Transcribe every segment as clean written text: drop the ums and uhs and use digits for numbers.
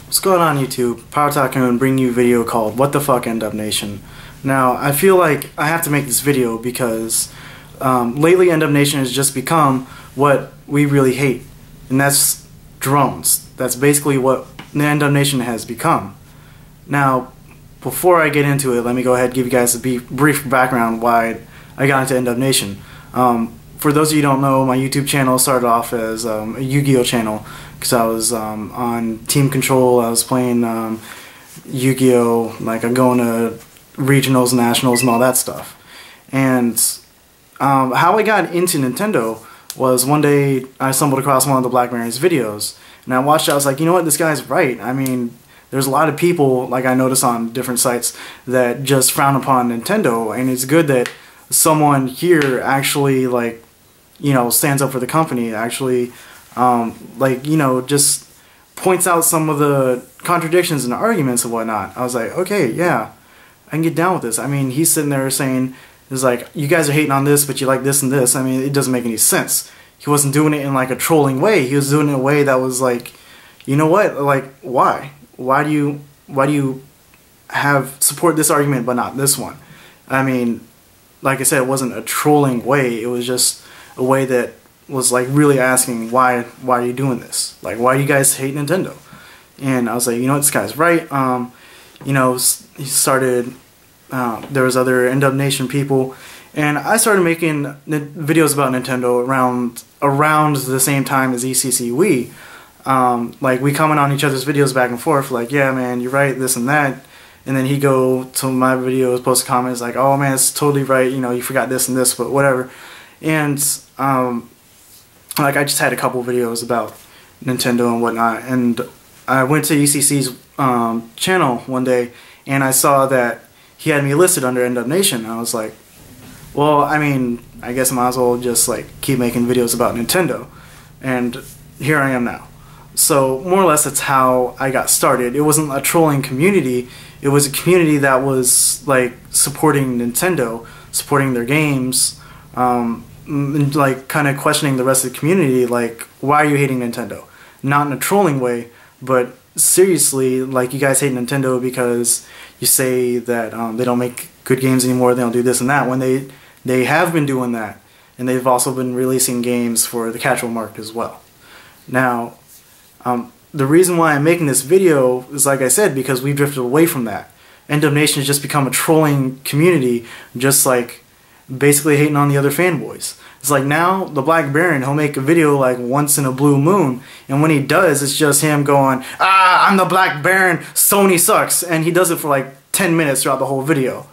What's going on YouTube? PyroTakun bringing you a video called WTF N-dub Nation. Now, I feel like I have to make this video because lately N-dub Nation has just become what we really hate, and that's drones. That's basically what the N-dub Nation has become. Now, before I get into it, let me go ahead and give you guys a brief background why I got into N-dub Nation. For those of you who don't know, my YouTube channel started off as a Yu-Gi-Oh channel because I was on Team Control. I was playing Yu-Gi-Oh, like I'm going to regionals, nationals, and all that stuff. And how I got into Nintendo was one day I stumbled across one of the Black Baron's videos, and I watched it. I was like, you know what, this guy's right. I mean, there's a lot of people, like I notice on different sites, that just frown upon Nintendo, and it's good that someone here actually, like, you know, stands up for the company, actually, like, you know, just points out some of the contradictions and arguments and whatnot. I was like, okay, yeah, I can get down with this. I mean, he's sitting there saying, it's like, you guys are hating on this, but you like this and this. I mean, it doesn't make any sense. He wasn't doing it in, like, a trolling way. He was doing it in a way that was like, you know what, like, why? Why do you support this argument but not this one? I mean, like I said, it wasn't a trolling way. It was just a way that was like really asking, why are you doing this? Like, why do you guys hate Nintendo? And I was like, you know what, this guy's right. You know, he started, there was other N-dub Nation people, and I started making videos about Nintendo around the same time as ECC Wii. Like, we comment on each other's videos back and forth, like, yeah, man, you're right, this and that. And then he'd go to my videos, post comments like, oh man, it's totally right, you know, you forgot this and this, but whatever. And like, I just had a couple videos about Nintendo and whatnot, and I went to ECC's channel one day, and I saw that he had me listed under N-dub Nation. I was like, well, I mean, I guess I might as well just like keep making videos about Nintendo, and here I am now. So more or less that's how I got started. It wasn't a trolling community, it was a community that was like supporting Nintendo, supporting their games, and like kind of questioning the rest of the community, like, why are you hating Nintendo? Not in a trolling way, but seriously, like, you guys hate Nintendo because you say that they don't make good games anymore, they don't do this and that, when they have been doing that, and they've also been releasing games for the casual market as well. Now, the reason why I'm making this video is, like I said, because we've drifted away from that. N-dub Nation has just become a trolling community, just like basically hating on the other fanboys. It's like, now the Black Baron, he'll make a video like once in a blue moon, and when he does, it's just him going, ah, I'm the Black Baron, Sony sucks, and he does it for like 10 minutes throughout the whole video.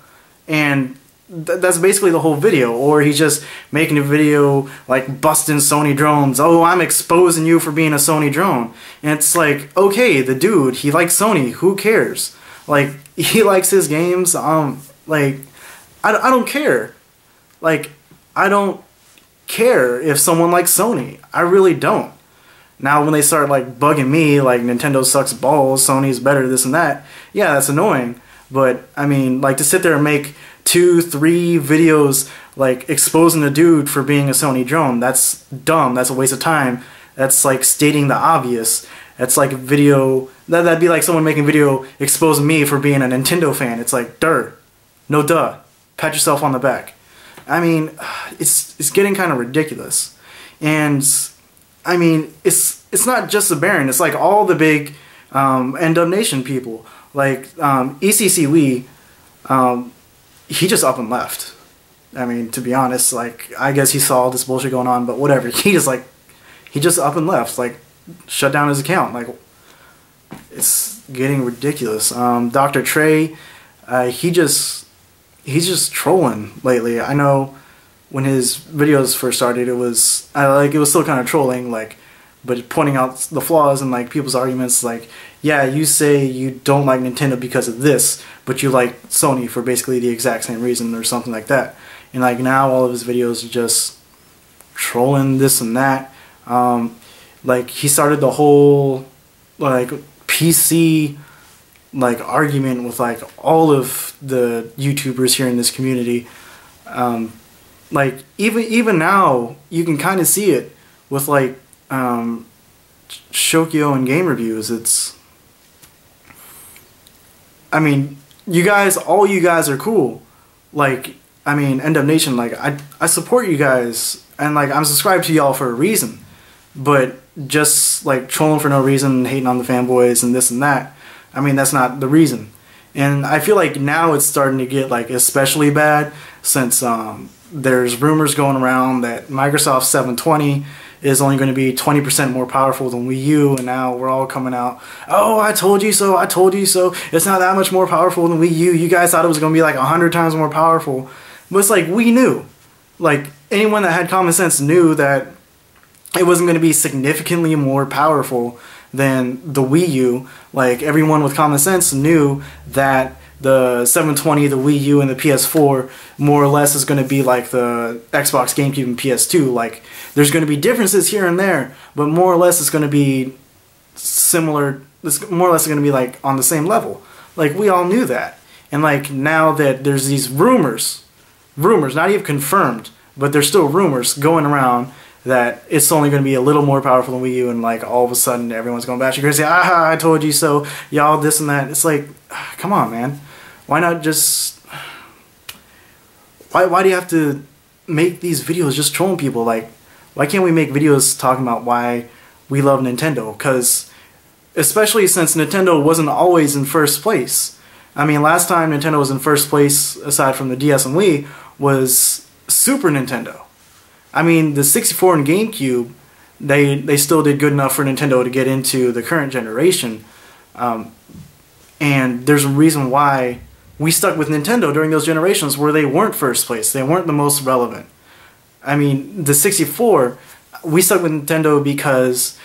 And that's basically the whole video. Or he's just making a video like busting Sony drones. Oh, I'm exposing you for being a Sony drone. And it's like, okay, the dude, he likes Sony, who cares? Like, he likes his games, like, I don't care. Like, I don't care if someone likes Sony. I really don't. Now, when they start like bugging me, like, Nintendo sucks balls, Sony's better, this and that, yeah, that's annoying. But I mean, like, to sit there and make 2-3 videos like exposing a dude for being a Sony drone, that's dumb. That's a waste of time. That's like stating the obvious. That's like a video that'd be like someone making a video exposing me for being a Nintendo fan. It's like, no duh, pat yourself on the back. I mean, it's getting kind of ridiculous. And I mean, it's not just the Baron, it's like all the big N-dub Nation people. Like ECC Wii, he just up and left. I mean, to be honest, like, I guess he saw all this bullshit going on, but whatever. He just up and left, like, shut down his account. Like, it's getting ridiculous. Dr. Trey, he's just trolling lately. I know when his videos first started, it was still kind of trolling, like, but pointing out the flaws and like people's arguments, like, yeah, you say you don't like Nintendo because of this, but you like Sony for basically the exact same reason or something like that. And like, now all of his videos are just trolling this and that. Like, he started the whole like PC like argument with like all of the YouTubers here in this community. Like even now you can kind of see it with like Shokyo and game reviews. It's, I mean, all you guys are cool. Like, I mean, N-dub Nation, like, I support you guys, and, like, I'm subscribed to y'all for a reason. But just, like, trolling for no reason, hating on the fanboys and this and that, I mean, that's not the reason. And I feel like now it's starting to get, like, especially bad, since there's rumors going around that Microsoft 720 is only going to be 20% more powerful than Wii U, and now we're all coming out, oh, I told you so, I told you so, it's not that much more powerful than Wii U, you guys thought it was going to be like 100 times more powerful. But it's like, we knew. Like, anyone that had common sense knew that it wasn't going to be significantly more powerful than the Wii U. Like, everyone with common sense knew that the 720, the Wii U, and the PS4 more or less is going to be like the Xbox, GameCube, and PS2. Like, there's going to be differences here and there, but more or less it's going to be similar. It's more or less going to be like on the same level. Like, we all knew that. And like, now that there's these rumors, not even confirmed, but there's still rumors going around that it's only going to be a little more powerful than Wii U, and like all of a sudden everyone's going batshit crazy. Aha, I told you so. Y'all this and that. It's like, come on, man. Why not just... Why do you have to make these videos just trolling people? Like, why can't we make videos talking about why we love Nintendo? Because, especially since Nintendo wasn't always in first place. I mean, last time Nintendo was in first place, aside from the DS and Wii, was Super Nintendo. I mean, the 64 and GameCube, they still did good enough for Nintendo to get into the current generation. And there's a reason why we stuck with Nintendo during those generations where they weren't first place. They weren't the most relevant. I mean, the 64, we stuck with Nintendo because,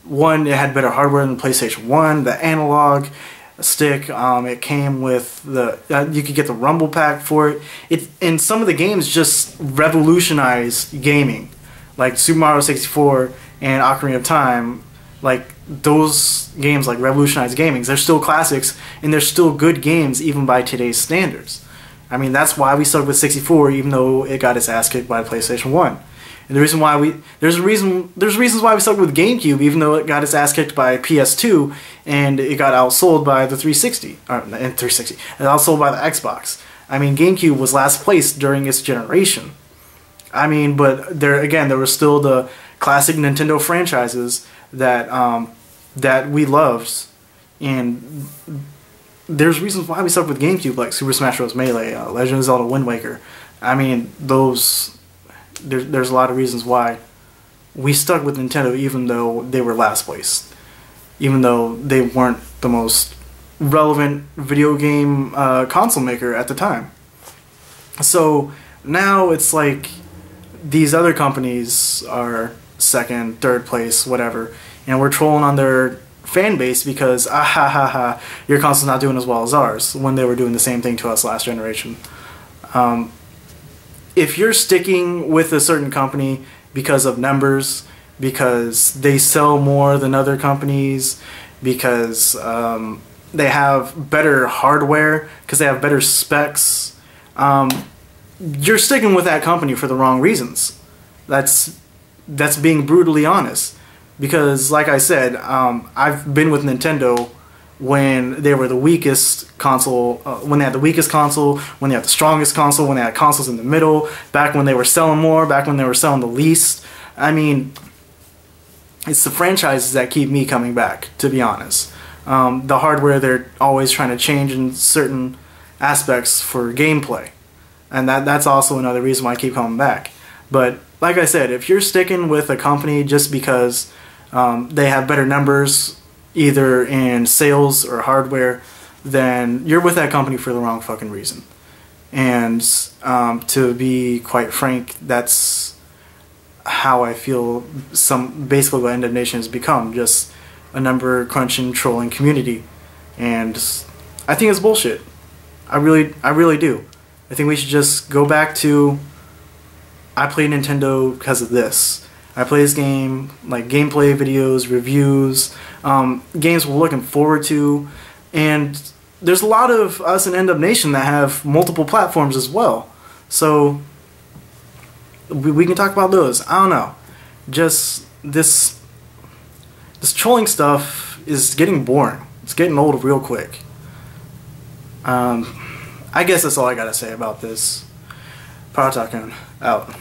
one, it had better hardware than the PlayStation 1, the analog stick, it came with the, you could get the Rumble Pack for it. And some of the games just revolutionized gaming. Like Super Mario 64 and Ocarina of Time, like, those games like revolutionized gaming. They're still classics, and they're still good games even by today's standards. I mean, that's why we stuck with 64, even though it got its ass kicked by the PlayStation 1. And the reason why there's reasons why we stuck with GameCube, even though it got its ass kicked by PS2, and it got outsold by the 360, and 360, and outsold by the Xbox. I mean, GameCube was last place during its generation. I mean, but there were still the classic Nintendo franchises that that we loved, and there's reasons why we stuck with GameCube, like Super Smash Bros. Melee, Legend of Zelda Wind Waker. I mean, there's a lot of reasons why we stuck with Nintendo, even though they were last place, even though they weren't the most relevant video game console maker at the time. So now it's like these other companies are second, third place, whatever, and we're trolling on their fan base because your console's not doing as well as ours, when they were doing the same thing to us last generation. If you're sticking with a certain company because of numbers, because they sell more than other companies, because they have better hardware, because they have better specs, you're sticking with that company for the wrong reasons. That's being brutally honest. Because, like I said, I've been with Nintendo when they were the weakest console, when they had the weakest console, when they had the strongest console, when they had consoles in the middle, back when they were selling more, back when they were selling the least. I mean, it's the franchises that keep me coming back, to be honest. The hardware, they're always trying to change in certain aspects for gameplay. And that's also another reason why I keep coming back. But, like I said, if you're sticking with a company just because they have better numbers, either in sales or hardware, then you're with that company for the wrong fucking reason. And to be quite frank, that's how I feel basically what N-dub Nation has become, just a number crunching, trolling community. And I think it's bullshit. I really do. I think we should just go back to, I play Nintendo because of this. I play this game, like gameplay videos, reviews, games we're looking forward to, And there's a lot of us in N-dub Nation that have multiple platforms as well. So we can talk about those. I don't know. Just this trolling stuff is getting boring. It's getting old real quick. I guess that's all I gotta say about this. PyroTakun out.